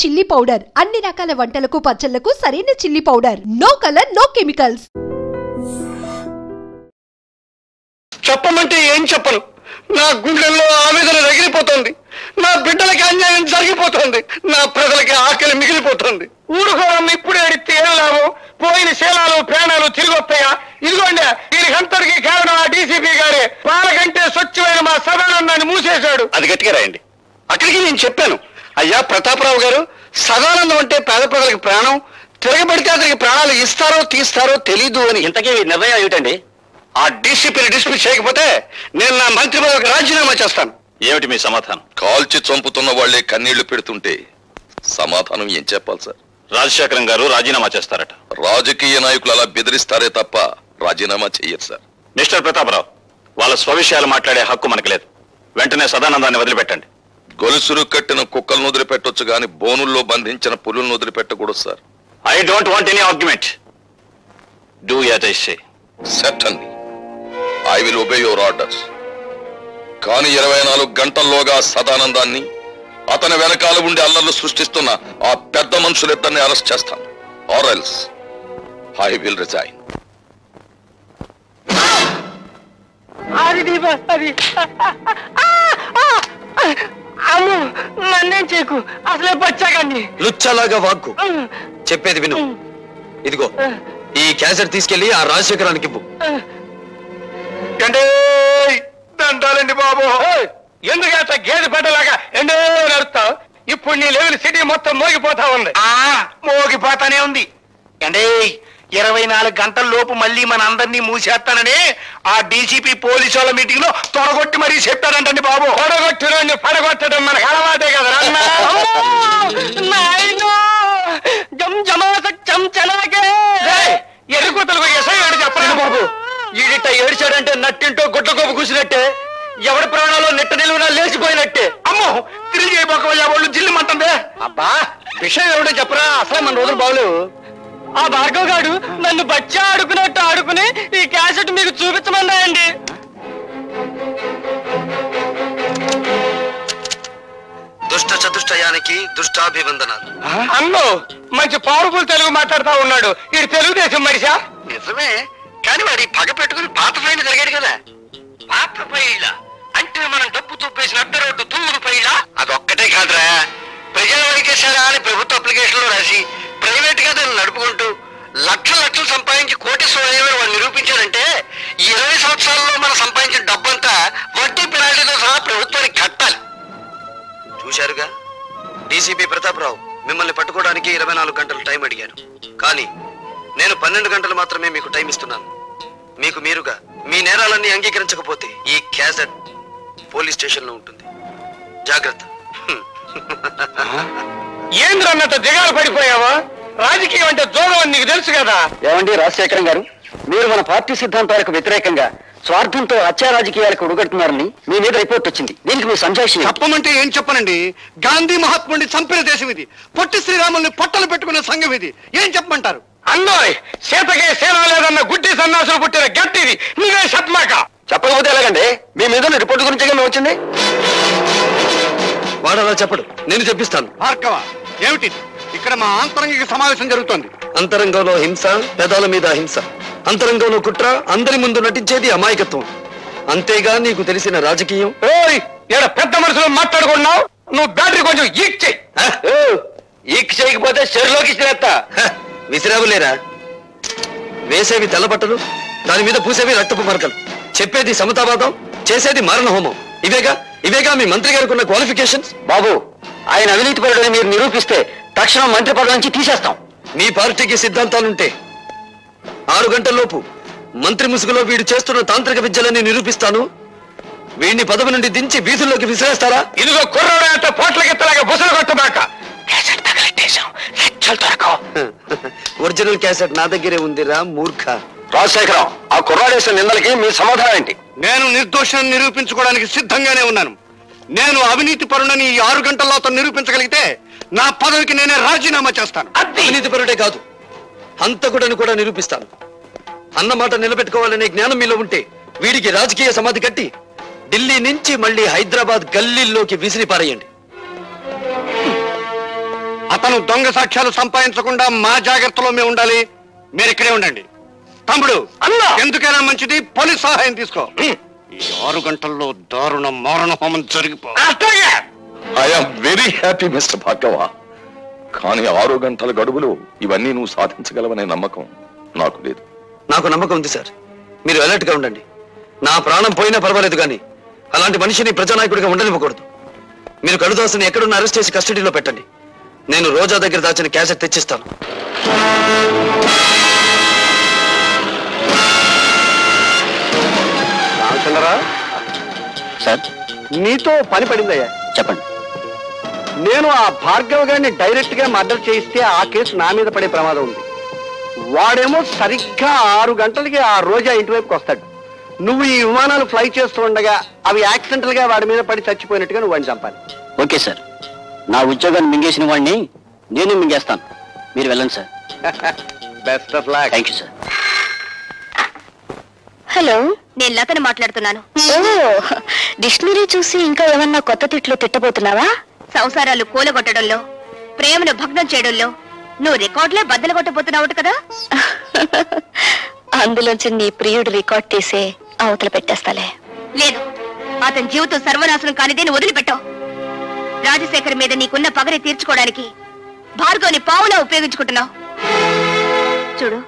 Chilli powder అన్ని రకాల వంటలకు పచ్చళ్లకు సరైన chilli powder. No colour no chemicals. చెప్పమంటే ఏం చెప్పను. నా గుండెల్లో ఆవేదన రగిలిపోతుంది. నా బిడ్డలకి అన్యాయం జరిగిపోతుంది. నా ప్రజలకి ఆకలి మిగిలిపోతుంది. ఊరుకోవడం ఇప్పుడు ఏడితే ఏం లాభం? పోయిన శీలాలు ప్రాణాలు తిరిగి వస్తాయా? ఇదిగోండి, దీనికంతటికి కారణం ఆ డీసీపీ గారే. పాలకంటే స్వచ్ఛమైన మా సదానందాన్ని మూసేశాడు. అది గట్టిగా రాయండి. అక్కడికి నేను చెప్పాను, అయ్యా ప్రతాపరావు గారు, సదానందం అంటే పేద ప్రజలకు ప్రాణం. తిరగబడితే అతనికి ప్రాణాలు ఇస్తారో తీస్తారో తెలీదు అని. ఇంతకీ నిర్ణయం ఏమిటండి? ఆ డీసీపీని డిస్మిస్ చేయకపోతే నేను నా మంత్రి పదవికి రాజీనామా చేస్తాను. ఏమిటి మీ సమాధానం? కాల్చి చంపుతున్న వాళ్లే కన్నీళ్లు పెడుతుంటే సమాధానం ఏం చెప్పాలి సార్? రాజశేఖరం గారు రాజీనామా చేస్తారట. రాజకీయ నాయకులు అలా బెదిరిస్తారే తప్ప రాజీనామా చెయ్యరు సార్. మిస్టర్ ప్రతాపరావు, వాళ్ళ స్వవిషయాలు మాట్లాడే హక్కు మనకు లేదు. వెంటనే సదానందాన్ని వదిలిపెట్టండి. గొలుసులు కట్టిన కుక్కలను వదిలిపెట్టొచ్చు గాని బోనుల్లో బంధించిన పులులను వదిలిపెట్టకూడదు sir. I don't want any argument. Do as I say. Certainly I will obey your orders. కానీ 24 గంటల్లోగా సదానందాన్ని, అతని వెనకాల ఉండి అల్లర్లు సృష్టిస్తున్న ఆ పెద్ద మనుషులిద్దరిని అరెస్ట్ చేస్తాను. Or else I will resign. Ammu, నన్నేం చేయకు. అసలే బచ్చాకండి. లుచ్చలాగా వాక్కు. చెప్పేది విను. ఇదిగో ఈ క్యాసెట్ తీసుకెళ్లి ఆ రాజశేఖరానికి ఇవ్వు. దండాలండి బాబు. ఎందుకంత గేదె పడ్డలాగా ఎండో నడుస్తావు? ఇప్పుడు నీ లెవెల్ సిటీ మొత్తం మోగిపోతా ఉంది. మోగిపోతానే ఉంది. అంటే 24 గంటల లోపు మళ్ళీ మన అందరినీ మూసేస్తానని ఆ డీసీపీ పోలీసు వాళ్ళ మీటింగ్ లో తొడగొట్టి మరీ చెప్పారంటండి బాబు. తొడగొట్టిన పడగొట్టడం మనకు అలవాటే కదా. ఎరుగుతలకు ఎసయ్యాడు చెప్పలేదు బాబు. ఈడిట ఏడ్చాడంటే నట్టింటో గుడ్ల కోపు కూసినట్టే, ఎవడి ప్రాణాలు నెట్ట నిలువునా లేచిపోయినట్టే. అమ్మో, తిరిగి అయిపోకవయ్యా, వాళ్ళు జిల్లుమంటుందే. అబ్బా, విషయం ఏమిటో చెప్పరా? అసలే మన రోజులు బాగలేవు. ఆ భార్గవ్ గారు నన్ను బచ్చా ఆడుకున్నట్టు ఆడుకుని ఈ క్యాసెట్ మీకు చూపించమన్నాయండి. దుష్ట చతుష్టయానికి దుష్టాభివందనాలు. అన్నో, మంచి పవర్ఫుల్ తెలుగు మాట్లాడుతా ఉన్నాడు. ఇది తెలుగుదేశం మనిషా? నిజమే, కానీ వాడి పగ పెట్టుకుని పాత ఫైల్ జరిగాడు కదా. పాత ఫైళ్ళ అంటే మనం డబ్బు తొప్పేసిన అడ్డ రోడ్డు తూరు ఫైళ్ళ. అదొక్కటే కాదురా, ప్రజల వైద్యశాల అని ప్రభుత్వ అప్లికేషన్ లో రాసి ప్రైవేట్ గా దాన్ని నడుపుకుంటూ లక్షలు సంపాదించి కోటీశ్వరయ్యని వాడు నిరూపించారంటే ఈ 20 సంవత్సరాల్లో మనం సంపాదించిన డబ్బంతా వడ్డీ పెనాల్టీతో సహా ప్రభుత్వానికి కట్టాలి. చూశారుగా, డీసీపీ ప్రతాపరావు మిమ్మల్ని పట్టుకోవడానికి 24 గంటలు టైం అడిగారు. కానీ నేను 12 గంటలు మాత్రమే మీకు టైం ఇస్తున్నాను. మీకు మీరుగా మీ నేరాలన్నీ అంగీకరించకపోతే ఈ క్యాసెట్ పోలీస్ స్టేషన్ లో ఉంటుంది. జాగ్రత్త. ఏంద్రన్నట్టు దిగాలు పడిపోయావా? రాజకీయం అంటే జోగం అని నీకు తెలుసు కదా. ఏమండి రాజశేఖరం గారు, మీరు మన పార్టీ సిద్ధాంతాలకు వ్యతిరేకంగా స్వార్థంతో హత్యా రాజకీయాలకు ఉడగడుతున్నారని మీ మీద రిపోర్ట్ వచ్చింది. దీనికి మీ సంజాయిషి చెప్పమంటే ఏం చెప్పనండి? గాంధీ మహాత్ముడిని చంపిన దేశం ఇది. పొట్టి శ్రీరాముల్ని పొట్టలు పెట్టుకున్న సంఘం ఇది. ఏం చెప్పమంటారు? అన్నోయ్, సీతకే సేన లేదన్న గుడ్డి సన్నాసులు పుట్టిన గట్టిది. నువ్వే చెప్పమాక. చెప్పకపోతే ఎలాగండి? మీ మీద రిపోర్ట్ గురించి మేము వచ్చింది. వాడు అలా చెప్పడు, నేను చెప్పిస్తాను. భార్గవ, ఏమిటి ఇక్కడ మా ఆంతరంగిక సమావేశం జరుగుతోంది? అంతరంగంలో హింస, పెదాల మీద హింస. అంతరంగంలో కుట్ర, అందరి ముందు నటించేది అమాయకత్వం. అంతేగా నీకు తెలిసిన రాజకీయం? ఏడ పెద్ద మనుషులు మాట్లాడుకున్నావు. నువ్వు బ్యాటరీ కొంచెం ఈక్ చేయి. ఈక్ చేయకపోతే చెరులోకి చేస్తా. విసిరావులేరా? వేసేవి తెల్లబట్టలు, దాని మీద పూసేవి రక్తపు మరకలు. చెప్పేది సమతావాదం, చేసేది మారణ హోమం. ఇవేగా మీ మంత్రి గారికి ఉన్న క్వాలిఫికేషన్స్. బాబు, ఆయన అవినీతి పరుడని మీరు నిరూపిస్తే తక్షణం మంత్రి పదవి నుంచి తీసేస్తాం. మీ పార్టీకి సిద్ధాంతాలుంటే 6 గంటల్లోపు మంత్రి ముసుగులో వీడు చేస్తున్న తాంత్రిక విద్యలని నిరూపిస్తాను. వీడిని పదవి నుండి దించి వీధుల్లోకి విసిరేస్తారా? ఇదిగో కుర్రాడంత పోట్లకెత్తలాగా బుసలు కొట్టబాక. ఒరిజినల్ క్యాసెట్ నా దగ్గరే ఉందిరా మూర్ఖ. రాజశేఖరం, ఆ కుర్రాడేసిన నిందలకి మీ సమాధానం ఏంటి? నేను నిర్దోషాన్ని నిరూపించుకోవడానికి సిద్ధంగానే ఉన్నాను. నేను అవినీతి పరుడని ఈ 6 గంటల్లో అతను నిరూపించగలిగితే నా పదవికి నేనే రాజీనామా చేస్తాను. అవినీతి పరుడే కాదు, హంతకుడని కూడా నిరూపిస్తాను. అన్నమాట నిలబెట్టుకోవాలనే జ్ఞానం మీలో ఉంటే వీడికి రాజకీయ సమాధి కట్టి ఢిల్లీ నుంచి మళ్ళీ హైదరాబాద్ గల్లీల్లోకి విసిరి పారేయండి. అతను దొంగ సాక్ష్యాలు సంపాదించకుండా మా జాగ్రత్తలో మేము ఉండాలి. మీరు ఇక్కడే ఉండండి. తమ్ముడు అన్నా, ఎందుకైనా మంచిది పోలీస్ సహాయం తీసుకో. ఈ 6 గంటల్లో దారుణ మారణ హోమం జరిగిపో. I'm very happy mister Bhargava. కానీ 6 గంటల గడువులో ఇవన్నీ నువ్వు సాధించగలవనే నమ్మకం నాకు లేదు. నాకు నమ్మకం ఉంది సార్. మీరు అలర్ట్ గా ఉండండి. నా ప్రాణం పోయినా పర్వాలేదు కానీ అలాంటి మనిషిని ప్రజానాయకుడిగా ఉండనివ్వకూడదు. మీరు కడుదాసుని ఎక్కడున్న అరెస్ట్ చేసి కస్టడీలో పెట్టండి. నేను రోజా దగ్గర దాచిన క్యాసెట్ తెచ్చిస్తాను. రామచంద్రరా సార్, నీతో పని పడిందయ్యా. చెప్పండి. నేను ఆ భార్గవ్ గారిని డైరెక్ట్ గా మర్డర్ చేయిస్తే ఆ కేసు నా మీద పడే ప్రమాదం ఉంది. వాడేమో సరిగ్గా 6 గంటలకి ఆ రోజా ఇంటి వైపుకి వస్తాడు. నువ్వు ఈ విమానాలు ఫ్లై చేస్తూ ఉండగా అవి యాక్సిడెంటల్ గా వాడి మీద పడి చచ్చిపోయినట్టుగా నువ్వు వాడిని చంపాలి. ఓకే సార్, నా ఉద్యోగాన్ని మింగేసిన వాడిని నేను మింగేస్తాను. మీరు వెళ్ళండి sir. Best of luck. Thank you sir. Hello, నేను లతను మాట్లాడుతున్నాను. డిక్షనరీ చూసి ఇంకా ఏమన్నా కొత్త తిట్లు తిట్టబోతున్నావా? సంసారాలు కూలగొట్టడంలో, ప్రేమను భగ్నం చేయడంలో నువ్వు రికార్డులే బద్దలు కొట్టబోతున్నావు కదా. అందులోంచి నీ ప్రియుడు రికార్డ్ తీసే అవతల పెట్టేస్తాలే. లేదు, అతని జీవితం సర్వనాశనం కానిదేని వదిలిపెట్టావు. రాజశేఖర్ మీద నీకున్న పగని తీర్చుకోవడానికి భార్గవ్ని పావులా ఉపయోగించుకుంటున్నావు. చూడు,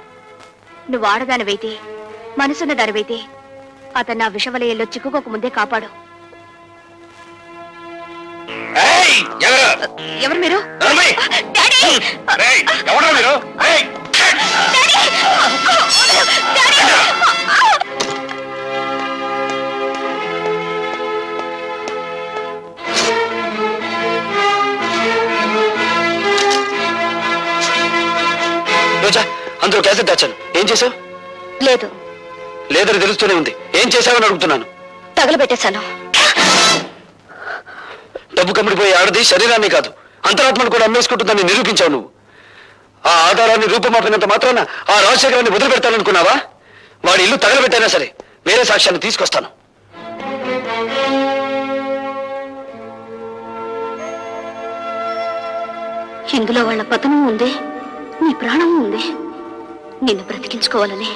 నువ్వు ఆడదానివైతే, మనసున్న దానివైతే అతను నా విషవలయంలో చిక్కుకోక ముందే కాపాడు. ఎవరు మీరు? రోజా, అందులో క్యాసెట్ దాచాను. ఏం చేసావు? లేదు. లేదని తెలుస్తూనే ఉంది. ఏం చేశావని అడుగుతున్నాను. తగలబెట్టేశాను. డబ్బు కమ్మిడిపోయే ఆడది శరీరాన్ని కాదు, అంతరాత్మను కూడా అమ్మేసుకుంటుందని నిరూపించావు నువ్వు. ఆ ఆధారాన్ని రూపమాపినంత మాత్రాన ఆ రాజశేఖరాన్ని వదిలిపెడతాననుకున్నావా? వాడి ఇల్లు తగలబెట్టైనా సరే వేరే సాక్ష్యాన్ని తీసుకొస్తాను. ఇందులో వాళ్ళ పతనం ఉంది, నీ ప్రాణం ఉంది. నిన్ను బ్రతికించుకోవాలని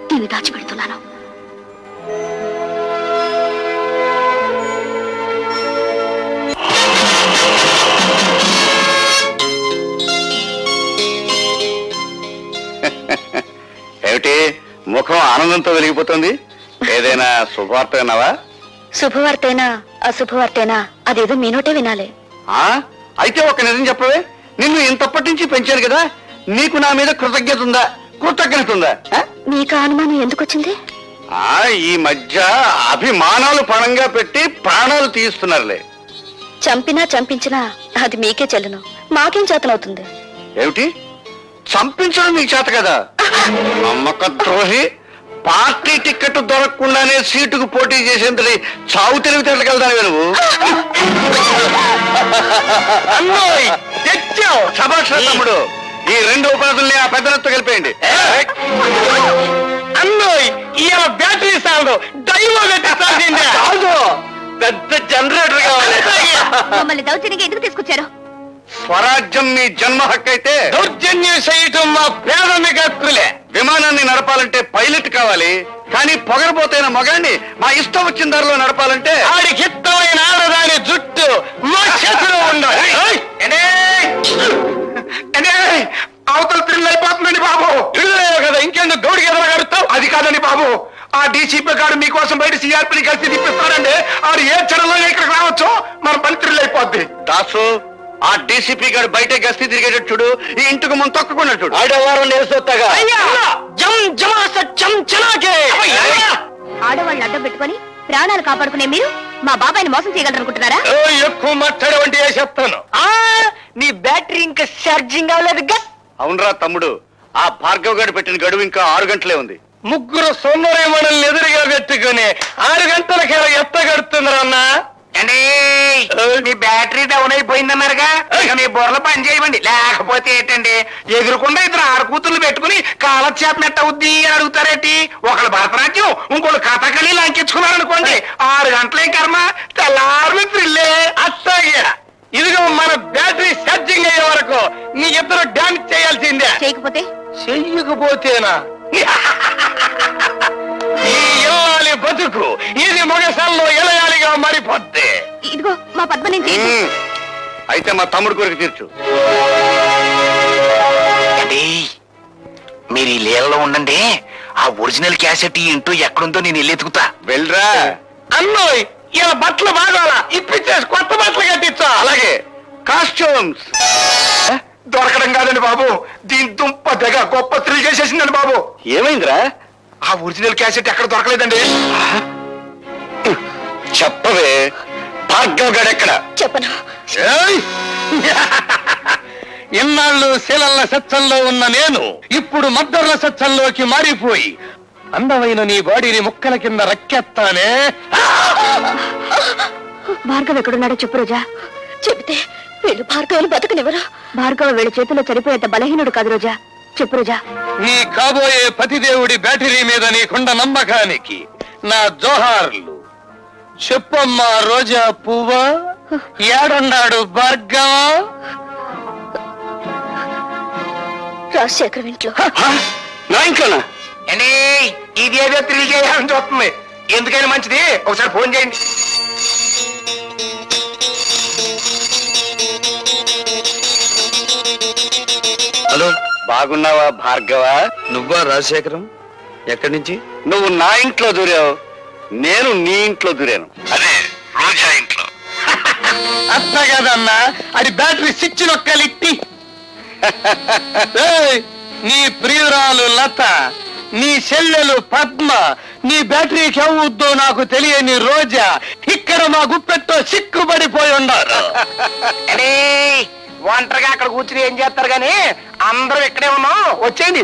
దీన్ని దాచిపెడుతున్నాను. ఏమిటి ముఖం ఆనందంతో వెలిగిపోతుంది? ఏదైనా శుభవార్త విన్నావా? శుభవార్తైనా అశుభవార్తైనా అదేదో మీ నోటే వినాలి. అయితే ఒక నిజం చెప్పవే. నిన్ను ఇంతప్పటి నుంచి పెంచాను కదా, నీకు నా మీద కృతజ్ఞత ఉందా? కృతజ్ఞత ఉందా? నీకు అనుమానం ఎందుకు వచ్చింది? ఈ మధ్య అభిమానాలు పణంగా పెట్టి ప్రాణాలు తీస్తున్నారులే. చంపినా చంపించినా అది మీకే చెల్లును, మాకేం చేతనవుతుంది? ఏమిటి చంపించడం నీకు చేత కదా? నమ్మక ద్రోహి. పార్టీ టికెట్ దొరకకుండానే సీటుకు పోటీ చేసేంతటి చావు తెలివితేటకెళ్తాను నువ్వు. శభాష్ తమ్ముడు. ఈ 2 ఉపాధుల్ని ఆ పెద్దలతో కలిపేయండి. అన్నోయ్, ఇవాళ బ్యాటరీ సాగు డైవో కాదు, పెద్ద జనరేటర్ కావాలి. మమ్మల్ని దౌర్జన్యంగా ఎందుకు తీసుకొచ్చారు? స్వరాజ్యం మీ జన్మ హక్కు అయితే దౌర్జన్యం చేయటం మా ప్రాథమిక హక్కులే. విమానాన్ని నడపాలంటే పైలట్ కావాలి, కానీ పొగరబోతైన మగాన్ని మా ఇష్టం వచ్చిన దారిలో నడపాలంటే ఆడికి ఇష్టమైన ఆడదాని జుట్టు మా చేతిలో ఉండాలి. అవతల పిల్లలు అయిపోతుందండి బాబు. ఇళ్ళలేవు కదా, ఇంకెందుకు గౌడికి ఎదరగడుతావు? అది కాదండి బాబు, ఆ డీసీపీ గారు మీకోసం బయట సిఆర్పీని కలిసి తిప్పిస్తారండి. ఆడు ఏ క్షణంలో ఇక్కడికి రావచ్చు, మన పని తిరులు అయిపోద్ది. దాసు, ఆ డీసీపీ గారు బయట గస్తీ తిరిగేటట్టు చూడు, ఈ ఇంటికి ముందు తొక్కుకున్నట్టు ఆడవారం నేర్చొస్తాగా. ఆడవాళ్ళని అడ్డం పెట్టుకుని ప్రాణాలు కాపాడుకునే మీరు మా బాబాయిని మోసం చేయగలరనుకుంటున్నారా? ఎక్కువ మాట్లాడవంటి చెప్తాను. నీ బ్యాటరీ ఇంకా ఛార్జింగ్ అవ్వలేదు. అవునరా తమ్ముడు, ఆ భార్గవ్ గారు పెట్టిన గడువు ఇంకా 6 గంటలే ఉంది. ముగ్గురు సోమవారి మనల్ని ఎదురుగా పెట్టుకుని 6 గంటలకి ఎత్తగడుతున్నారా అన్నా? మీ బ్యాటరీ డౌన్ అయిపోయిందన్నారుగా, ఇక మీ బుర్రలు పని చేయమండి. లేకపోతే ఏంటండి, ఎదురుకుండా 2 ఆడకూతుర్లు పెట్టుకుని కాలక్షేపం ఎట్ట అవుద్ది అని అడుగుతారేంటి? ఒకళ్ళు భరతనాట్యం, ఇంకోళ్ళు కథకళి లంకించుకున్నారనుకోండి, 6 గంటలే కర్మ, తెల్లారు థ్రిల్లే. అట్లాగే ఇదిగో మన బ్యాటరీ ఛార్జింగ్ అయ్యే వరకు ఇద్దరు డాన్స్ చేయాల్సిందే. చేయకపోతే చెయ్యకపోతేనా ఈ ఇల్లాలి బతుకు ఇది మొగసాల్లో ఎలయాలిగా మారిపోద్ది. ఇదిగో మా పద్మ నుంచి అయితే మా తమ్ముడు కొరకు తీర్చు. మీరు ఈ లీలలో ఉండండి, ఆ ఒరిజినల్ క్యాసెట్ ఏంటో ఎక్కడుందో నేను వెళ్ళి ఎతుకుతా. వెళ్ళరా అన్నోయ్, ఇలా బట్టలు బాగాలా ఇప్పించేసి కొత్త బట్టలు కట్టించా. అలాగే కాస్ట్యూమ్స్ దొరకడం కాదండి బాబు, దీని దుంప దగ్గ గొప్ప థ్రిల్ చేసేసిందండి బాబు. ఏమైందిరా? ఆ ఒరిజినల్ క్యాసెట్ ఎక్కడ దొరకలేదండి. చెప్పవే, భార్గవ్ గడెక్కడ? చెప్పను. ఇన్నాళ్ళు శీలల్ల సత్సంలో ఉన్న నేను ఇప్పుడు మద్దర్ల సత్సంలోకి మారిపోయి అందమైన నీ బాడీని ముక్కల కింద రక్కెత్తానే. భార్గవ్ ఎక్కడున్నాడో చెప్పు రోజా. చెబితే వీళ్ళు భార్గవులు బతకనివ్వరు. భార్గవ వీళ్ళ చేతిలో చనిపోయేంత బలహీనుడు కాదు రోజా. చెప్పు రోజా. నీ కాబోయే పతిదేవుడి బ్యాటరీ మీద నీకుండ నమ్మకానికి నా జోహార్లు. చెప్పమ్మా రోజా పువ్వా, ఏడున్నాడు భార్గవ? రాజశేఖర్ ఇంట్లో. నా ఇంట్లోనా? అండి ఇదేదో థ్రిల్ చేయాలని చూస్తుంది. ఎందుకైనా మంచిది ఒకసారి ఫోన్ చేయండి. హలో, బాగున్నావా భార్గవ? నువ్వా రాజశేఖరం? ఎక్కడి నుంచి? నువ్వు నా ఇంట్లో దూరావు, నేను నీ ఇంట్లో దూరాను. అదే రోజా ఇంట్లో. అట్ట కదన్నా, అది బ్యాటరీ స్విచ్ నొక్కలిట్టి. నీ ప్రియురాలు లత, నీ చెల్లెలు పద్మ, నీ బ్యాటరీకి అవుద్దో నాకు తెలియని రోజా ఇక్కడ మా గుప్పెట్టో సిక్కుపడిపోయి ఉన్నారు. ఒంటరిగా అక్కడ కూర్చుని ఏం చేస్తారు గాని అందరూ ఇక్కడే ఉన్నాం, వచ్చేయండి.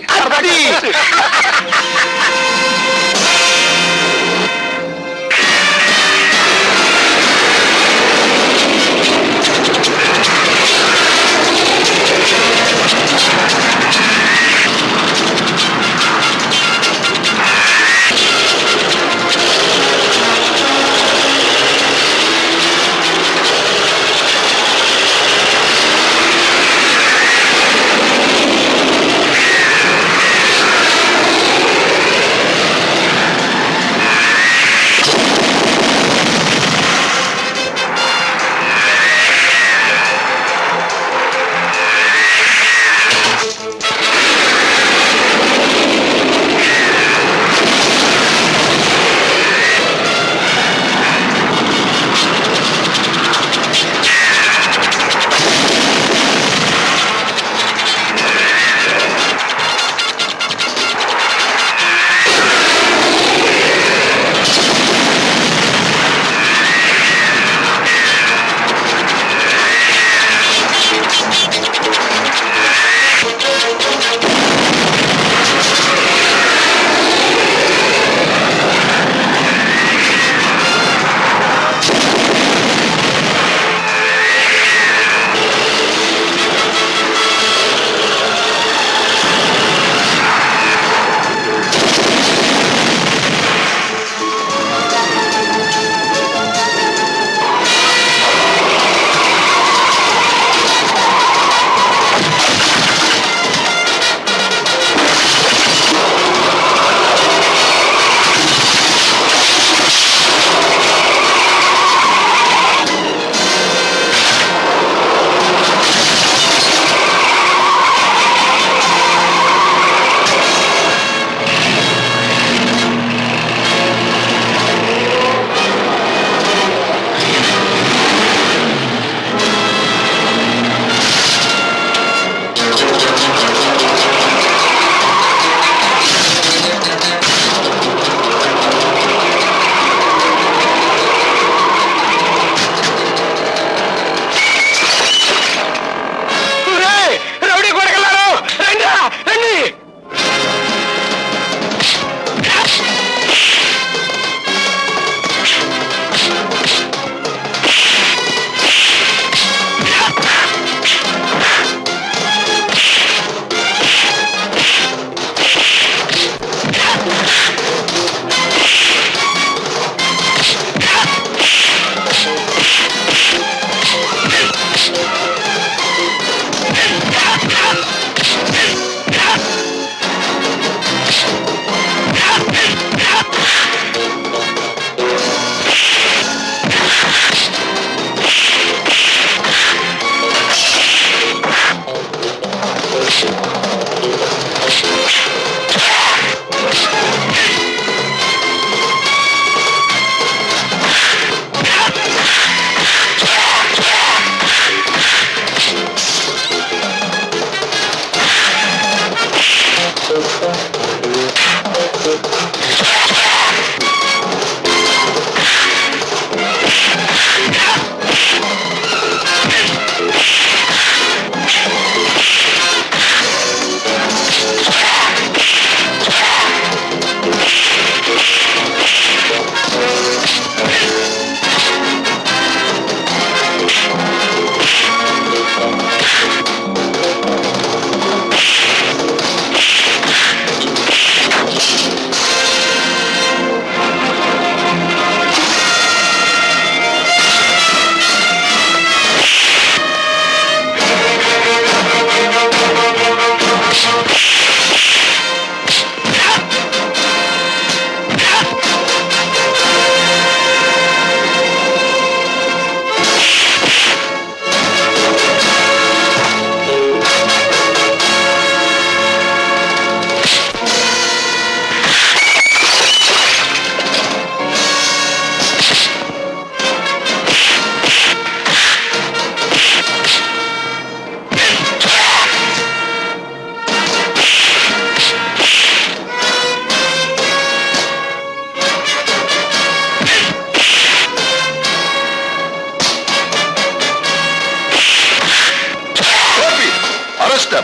అరెస్ట్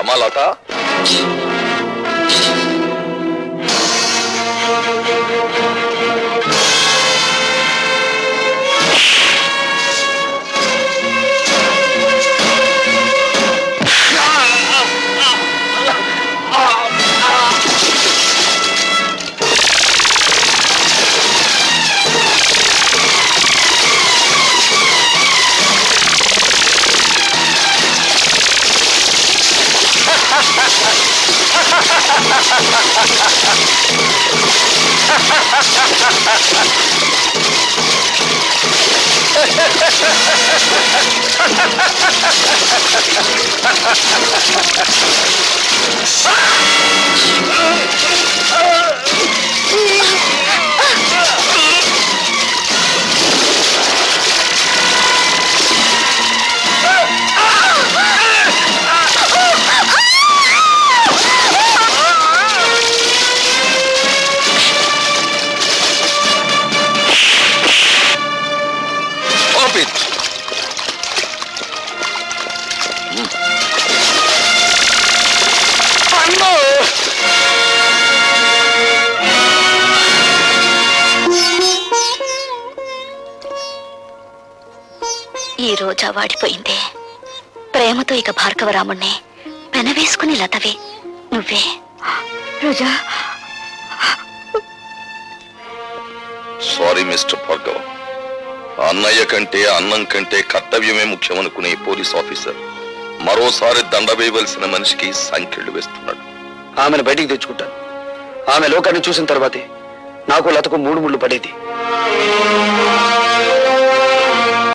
అమ్మా లత. ఈ రోజా వాడిపోయిందే. ప్రేమతో ఇక భార్గవరాముణ్ణి పెనవేసుకుని లతవే నువ్వే. రోజా. Sorry mister Bhargava. అన్నయ్య కంటే అన్నం కంటే కర్తవ్యమే ముఖ్యమనుకునే పోలీస్ ఆఫీసర్ మరోసారి దండ వేయవలసిన మనిషికి సంఖ్యలు వేస్తున్నాడు. ఆమెను బయటికి తెచ్చుకుంటాను. ఆమె లోకాన్ని చూసిన తర్వాతే నాకు లతకు 3 ముళ్ళు పడేది.